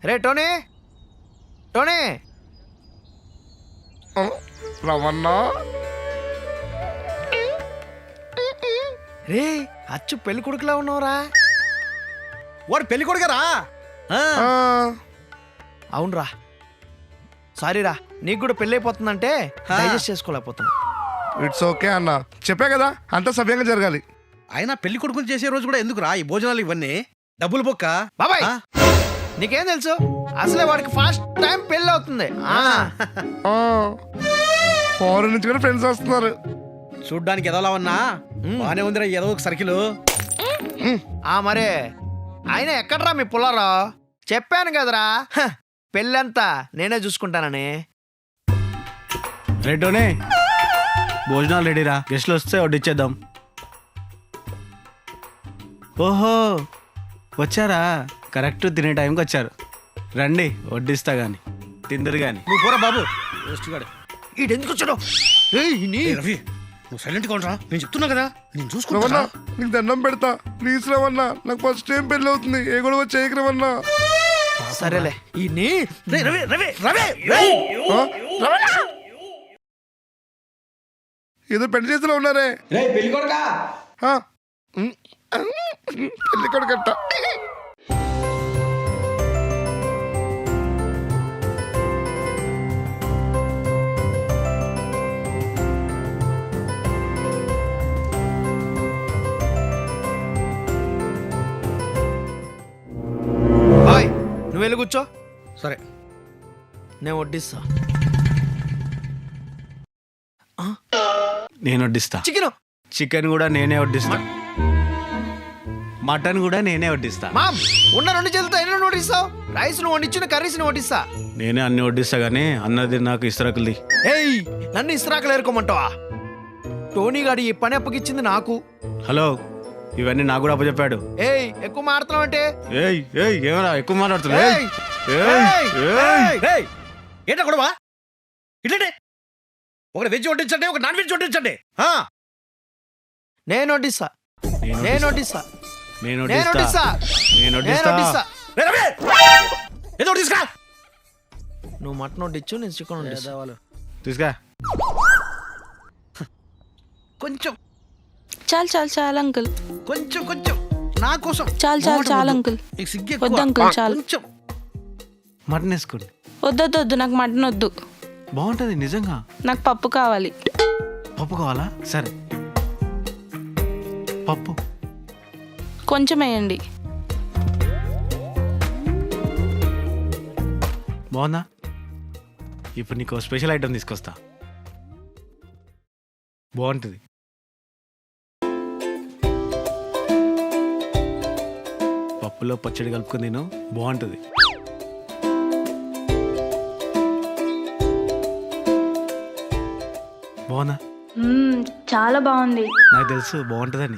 రే Tony Tony Ramanna రే అచ్చు పెళ్లి కొడుకులా ఉన్నావురా. వాడు పెళ్లి కొడుకరా? అవునరా, సారీరా, నీకు కూడా పెళ్ళి అయిపోతుందంటే డైజెస్ట్ చేసుకోలేకపోతున్నా. ఇట్స్ ఓకే అన్న, చెప్పే కదా అంతా సవ్యంగా జరగాలి. అయినా పెళ్లి కొడుకులు చేసే రోజు కూడా ఎందుకురా ఈ భోజనాలు ఇవన్నీ? డబ్బులు బొక్క బాబాయ్, నీకేం తెలుసు? అసలే వాడికి ఫస్ట్ టైం పెళ్ళి అవుతుంది. ఫారెన్ నుంచి కూడా ఫ్రెండ్స్ వస్తున్నారు. చూడ్డానికి ఎదోలా ఉన్నా బానే ఉందిరా ఏదో ఒక సర్కిల్. మరే ఆయన ఎక్కడ్రా మీ పుల్లారా? చెప్పాను కదరా పెళ్ళంతా నేనే చూసుకుంటానని. రెడ్డోనే భోజనాలు రెడీరా, గెస్ట్లు వస్తే వడ్డిచ్చేద్దాం. ఓహో వచ్చారా, కరెక్ట్ తినే టైంకి వచ్చారు. రండి వడ్డిస్తా గాని తిందరు గాని. నువ్వు పోరా బాబు. ఈడెందుకు వచ్చాడు? రవి నువ్వు సైలెంట్ గా ఉండరా, నేను చెప్తున్నా కదా, నేను రమన్నా చూసుకున్నా. నీకు దండం పెడతా ప్లీజ్ రమన్నా, నాకు ఫస్ట్ టైం పెళ్ళి అవుతుంది, ఏ గొడవ చేయకు రమన్నా. సరేలే ఈ రవి రవి రవి ఏదో పెళ్లి చేతిలో ఉన్నారే. పెళ్లి కొడుకా పెళ్లి కొడుకట్ట. బాయ్ నువ్వు వెళ్ళి కూర్చో, సరే నేను వడ్డిస్తా. నేను వడ్డిస్తా. చికెన్ చికెన్ కూడా నేనే వడ్డిస్తా, మటన్ కూడా నేనే వడ్డిస్తా. మామ్ ఉన్న 2 చేతులతో ఎన్ని వడ్డిస్తావు? రైస్ నువ్వు వండించిన కర్రీస్ ను వడ్డిస్తా. నేనే అన్ని వడ్డిస్తా గానీ అన్నది నాకు ఇస్తరకులది. ఏయ్ నన్ను ఇస్త్రాకలు ఏరుకోమంటావా? టోనీ గారు ఈ పని అప్పగిచ్చింది నాకు. హలో ఇవన్నీ నాకు కూడా అప్పచెప్పాడు. ఏయ్ ఎక్కువ మాట్లాడుతున్నావు అంటే? ఏయ్ ఏయ్ ఏమరా ఎక్కువ మాట్లాడుతున్నా? ఏయ్, ఏయ్, ఏయ్. ఏంటా గొడవ? ఇట్లంటే ఒక వెజ్ వడ్డించండి, ఒక నాన్ వెజ్ వడ్డించండి. నేను వడ్డిస్తా, నేను వడ్డిస్తా, నేను నేను వడ్డిస్తా, వడ్డిస్తా, నేను నేను వడ్డిస్తా. వడ్డిస్తా. రే రవి ఏదో ఒకటి తీసుకురా. నువ్వు మటన్ వడ్డించు, నేను చికెన్ వడ్డిస్తా. తీసుకా. కొంచెం చాలు చాలు చాలు అంకుల్, కొంచెం కొంచెం నా కోసం. చాలు చాలు చాలు అంకుల్. నీకు సిగ్గు వద్దు ఎక్కువ. అంకుల్ చాలు. కొంచెం మటన్ వేసుకోండి, వద్దొద్దు వద్దు, నాకు మటన్ వద్దు, బాగుంటది నిజంగా. నాకు పప్పు కావాలి. పప్పు కావాలా? సరే పప్పు కొంచెం వేయండి. బాగుందా? ఇప్పుడు నీకు స్పెషల్ ఐటమ్ తీసుకొస్తా, బాగుంటుంది. పప్పులో పచ్చడి కలుపుకొని తిను, బాగుంటుంది. బాగుందా? చాలా బాగుంది. నాకు తెలుసు బాగుంటుందని.